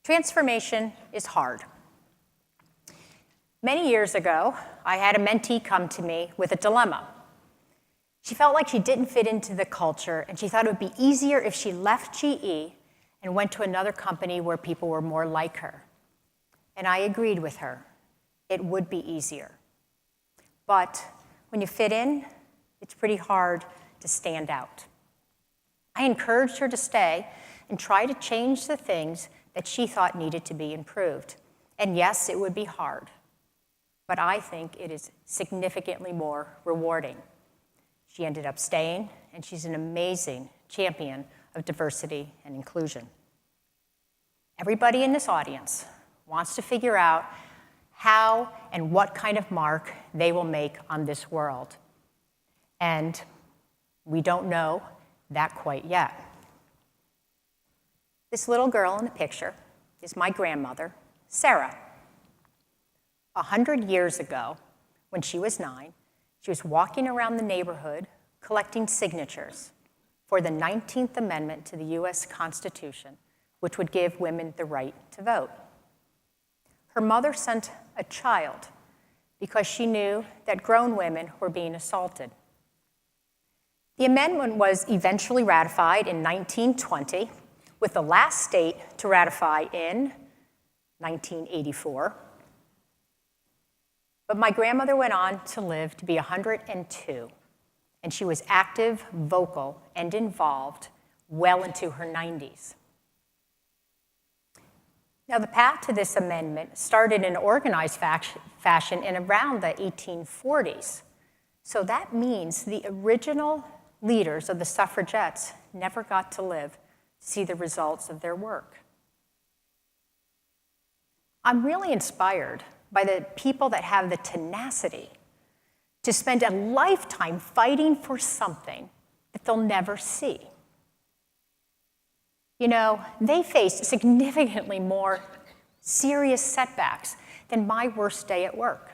Transformation is hard. Many years ago, I had a mentee come to me with a dilemma. She felt like she didn't fit into the culture, and she thought it would be easier if she left GE and went to another company where people were more like her. And I agreed with her. It would be easier. But when you fit in, it's pretty hard to stand out. I encouraged her to stay and try to change the things that she thought needed to be improved. And yes, it would be hard, but I think it is significantly more rewarding. She ended up staying, and she's an amazing champion of diversity and inclusion. Everybody in this audience wants to figure out how and what kind of mark they will make on this world. And we don't know that quite yet. This little girl in the picture is my grandmother, Sarah. 100 years ago, when she was 9, she was walking around the neighborhood collecting signatures for the 19th Amendment to the US Constitution, which would give women the right to vote. Her mother sent a child because she knew that grown women were being assaulted. The amendment was eventually ratified in 1920, with the last state to ratify in 1984. But my grandmother went on to live to be 102, and she was active, vocal, and involved well into her 90s. Now, the path to this amendment started in organized fashion in around the 1840s. So that means the original leaders of the suffragettes never got to live to see the results of their work. I'm really inspired by the people that have the tenacity to spend a lifetime fighting for something that they'll never see. You know, they faced significantly more serious setbacks than my worst day at work.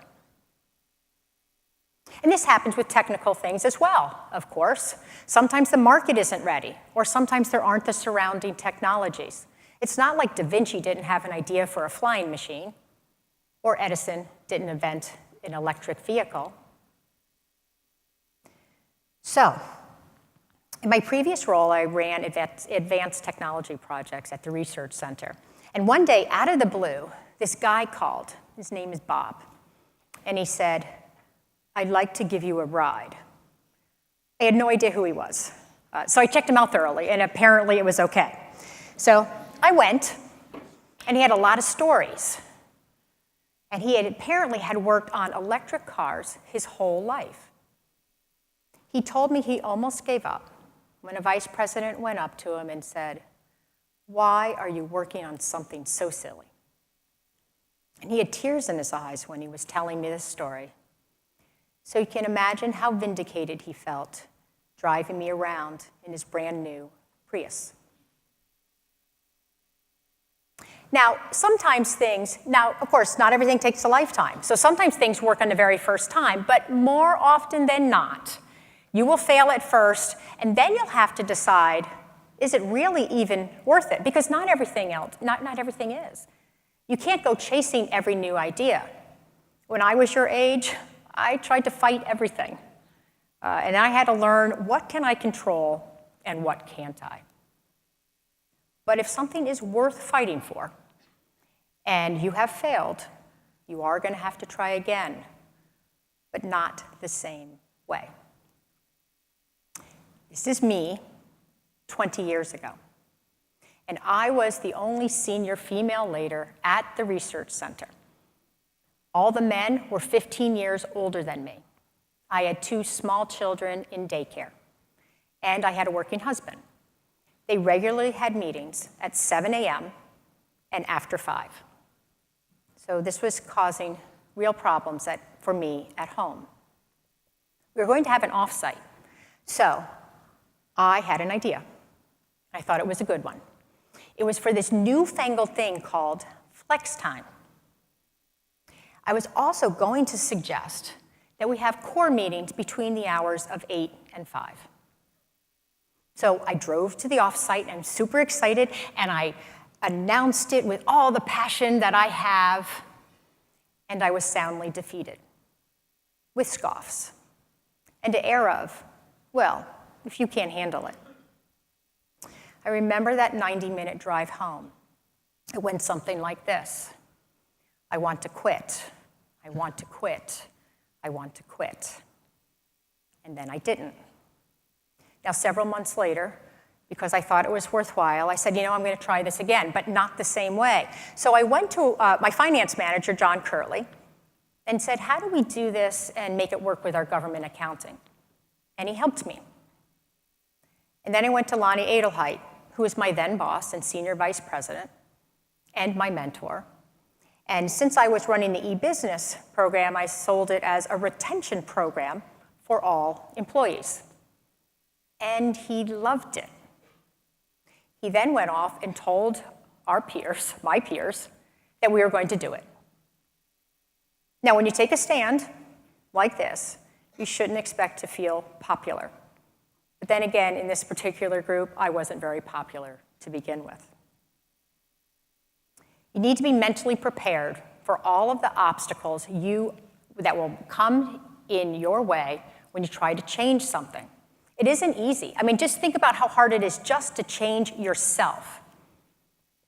And this happens with technical things as well, of course. Sometimes the market isn't ready, or sometimes there aren't the surrounding technologies. It's not like Da Vinci didn't have an idea for a flying machine, or Edison didn't invent an electric vehicle. So, in my previous role, I ran advanced technology projects at the research center. And one day, out of the blue, this guy called. His name is Bob. And he said, "I'd like to give you a ride." I had no idea who he was. So I checked him out thoroughly, and apparently it was okay. So I went, and he had a lot of stories. And he apparently had worked on electric cars his whole life. He told me he almost gave up when a vice president went up to him and said, "Why are you working on something so silly?" And he had tears in his eyes when he was telling me this story. So you can imagine how vindicated he felt driving me around in his brand new Prius. Now, of course, not everything takes a lifetime. So sometimes things work on the very first time, but more often than not, you will fail at first, and then you'll have to decide, is it really even worth it? Because not everything is. You can't go chasing every new idea. When I was your age, I tried to fight everything. And I had to learn, what can I control and what can't I? But if something is worth fighting for, and you have failed, you are going to have to try again, but not the same way. This is me 20 years ago. And I was the only senior female leader at the research center. All the men were 15 years older than me. I had 2 small children in daycare, and I had a working husband. They regularly had meetings at 7 a.m. and after 5. So this was causing real problems for me at home. We were going to have an offsite. So I had an idea. I thought it was a good one. It was for this newfangled thing called flex time. I was also going to suggest that we have core meetings between the hours of 8 and 5. So I drove to the offsite, and I'm super excited, and I announced it with all the passion that I have, and I was soundly defeated, with scoffs, and an air of, well, if you can't handle it. I remember that 90-minute drive home. It went something like this. I want to quit. I want to quit. I want to quit. And then I didn't. Now, several months later, because I thought it was worthwhile, I said, I'm going to try this again, but not the same way. So I went to my finance manager, John Curley, and said, how do we do this and make it work with our government accounting? And he helped me. And then I went to Lonnie Adelheit, who was my then boss and senior vice president and my mentor. And since I was running the e-business program, I sold it as a retention program for all employees. And he loved it. He then went off and told our peers, my peers, that we were going to do it. Now, when you take a stand like this, you shouldn't expect to feel popular. But then again, in this particular group, I wasn't very popular to begin with. You need to be mentally prepared for all of the obstacles that will come in your way when you try to change something. It isn't easy. Just think about how hard it is just to change yourself.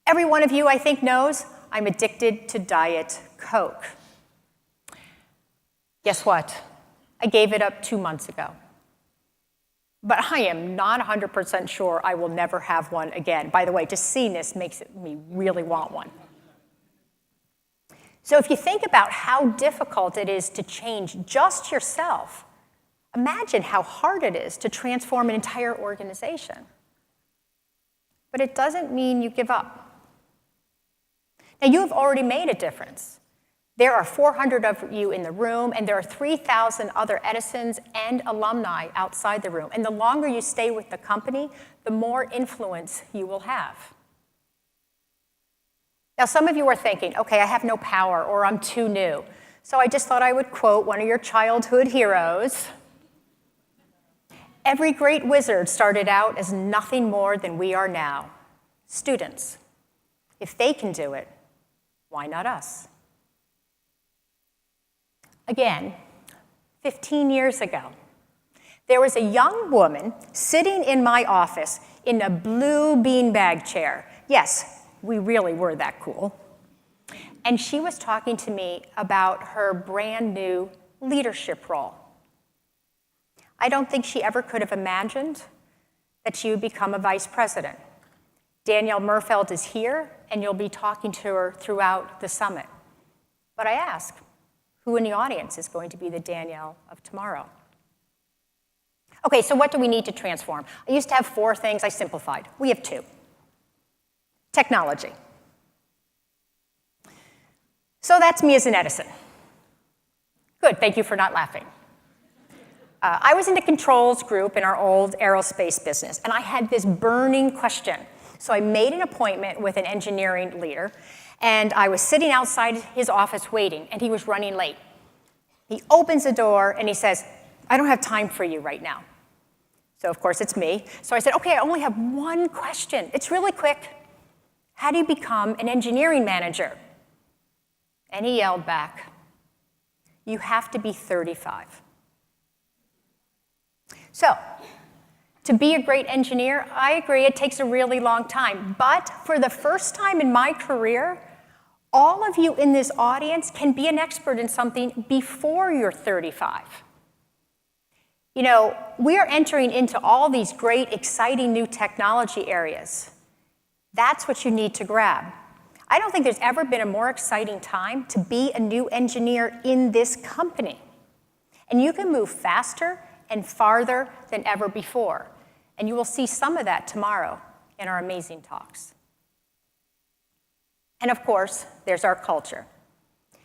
Every one of you, I think, knows I'm addicted to Diet Coke. Guess what? I gave it up 2 months ago. But I am not 100% sure I will never have one again. By the way, just seeing this makes me really want one. So if you think about how difficult it is to change just yourself, imagine how hard it is to transform an entire organization. But it doesn't mean you give up. Now, you have already made a difference. There are 400 of you in the room, and there are 3,000 other Edisons and alumni outside the room. And the longer you stay with the company, the more influence you will have. Now, some of you are thinking, okay, I have no power, or I'm too new. So I just thought I would quote one of your childhood heroes. Every great wizard started out as nothing more than we are now, students. If they can do it, why not us? Again, 15 years ago, there was a young woman sitting in my office in a blue beanbag chair. Yes, we really were that cool. And she was talking to me about her brand new leadership role. I don't think she ever could have imagined that she would become a vice president. Danielle Merfeld is here, and you'll be talking to her throughout the summit. But I ask, who in the audience is going to be the Danielle of tomorrow? Okay, so what do we need to transform? I used to have 4 things. I simplified. We have 2. Technology. So that's me as an Edison. Good, thank you for not laughing. I was in the controls group in our old aerospace business, and I had this burning question. So I made an appointment with an engineering leader, and I was sitting outside his office waiting, and he was running late. He opens the door, and he says, I don't have time for you right now. So, of course, it's me. So I said, okay, I only have one question. It's really quick. How do you become an engineering manager? And he yelled back, you have to be 35. So, to be a great engineer, I agree, it takes a really long time. But for the first time in my career, all of you in this audience can be an expert in something before you're 35. We are entering into all these great, exciting new technology areas. That's what you need to grab. I don't think there's ever been a more exciting time to be a new engineer in this company. And you can move faster and farther than ever before. And you will see some of that tomorrow in our amazing talks. And of course, there's our culture.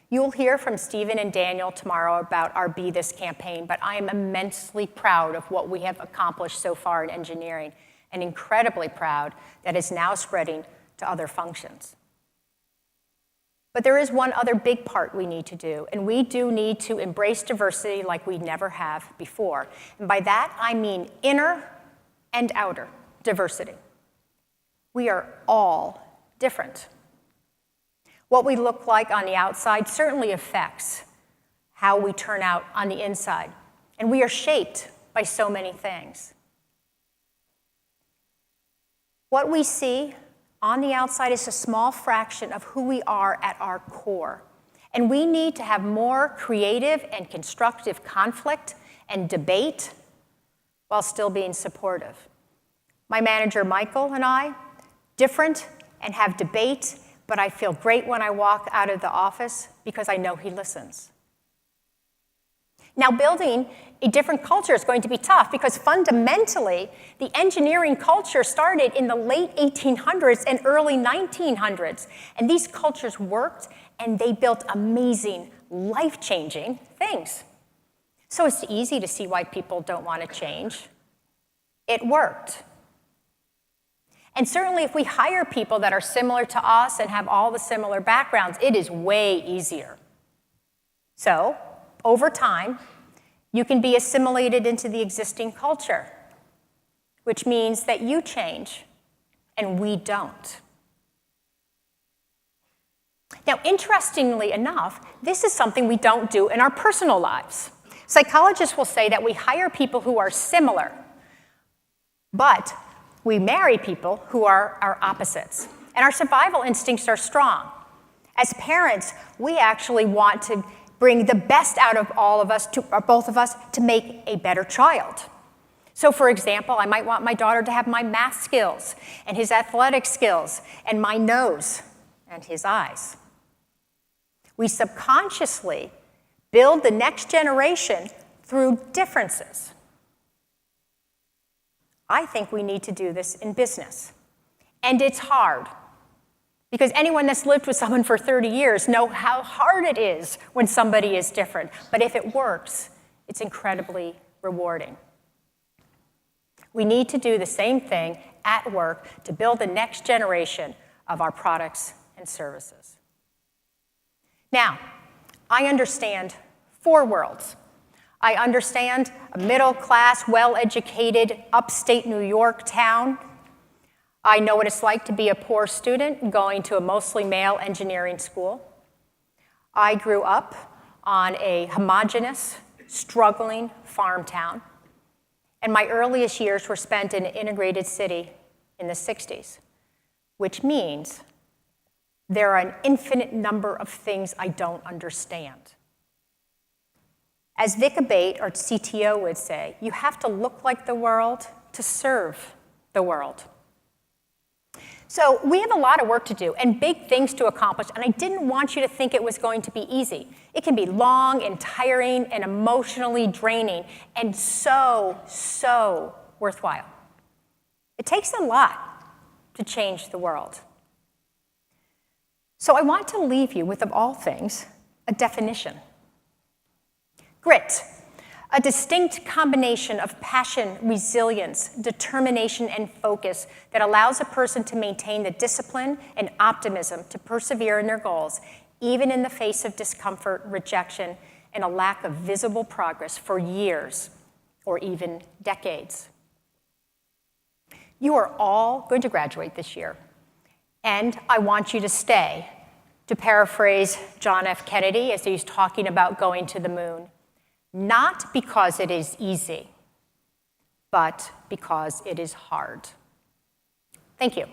You will hear from Stephen and Daniel tomorrow about our Be This campaign, but I am immensely proud of what we have accomplished so far in engineering, and incredibly proud that it's now spreading to other functions. But there is one other big part we need to do, and we do need to embrace diversity like we never have before. And by that, I mean inner and outer diversity. We are all different. What we look like on the outside certainly affects how we turn out on the inside, and we are shaped by so many things. What we see on the outside is a small fraction of who we are at our core, and we need to have more creative and constructive conflict and debate while still being supportive. My manager, Michael, and I, different and have debate, but I feel great when I walk out of the office because I know he listens. Now, building a different culture is going to be tough because fundamentally, the engineering culture started in the late 1800s and early 1900s. And these cultures worked, and they built amazing, life-changing things. So it's easy to see why people don't want to change. It worked. And certainly, if we hire people that are similar to us and have all the similar backgrounds, it is way easier. So, over time, you can be assimilated into the existing culture, which means that you change and we don't. Now, interestingly enough, this is something we don't do in our personal lives. Psychologists will say that we hire people who are similar, but we marry people who are our opposites. And our survival instincts are strong. As parents, we actually want to bring the best out of all of us, or both of us, to make a better child. So for example, I might want my daughter to have my math skills and his athletic skills and my nose and his eyes. We subconsciously build the next generation through differences. I think we need to do this in business. And it's hard. Because anyone that's lived with someone for 30 years know how hard it is when somebody is different. But if it works, it's incredibly rewarding. We need to do the same thing at work to build the next generation of our products and services. Now, I understand 4 worlds. I understand a middle-class, well-educated, upstate New York town. I know what it's like to be a poor student going to a mostly male engineering school. I grew up on a homogeneous, struggling farm town, and my earliest years were spent in an integrated city in the 60s, which means there are an infinite number of things I don't understand. As Vic Abate, our CTO, would say, you have to look like the world to serve the world. So we have a lot of work to do and big things to accomplish, and I didn't want you to think it was going to be easy. It can be long and tiring and emotionally draining and so worthwhile. It takes a lot to change the world. So I want to leave you with, of all things, a definition. Grit, a distinct combination of passion, resilience, determination, and focus that allows a person to maintain the discipline and optimism to persevere in their goals, even in the face of discomfort, rejection, and a lack of visible progress for years or even decades. You are all going to graduate this year, and I want you to stay, to paraphrase John F. Kennedy as he's talking about going to the moon. Not because it is easy, but because it is hard. Thank you.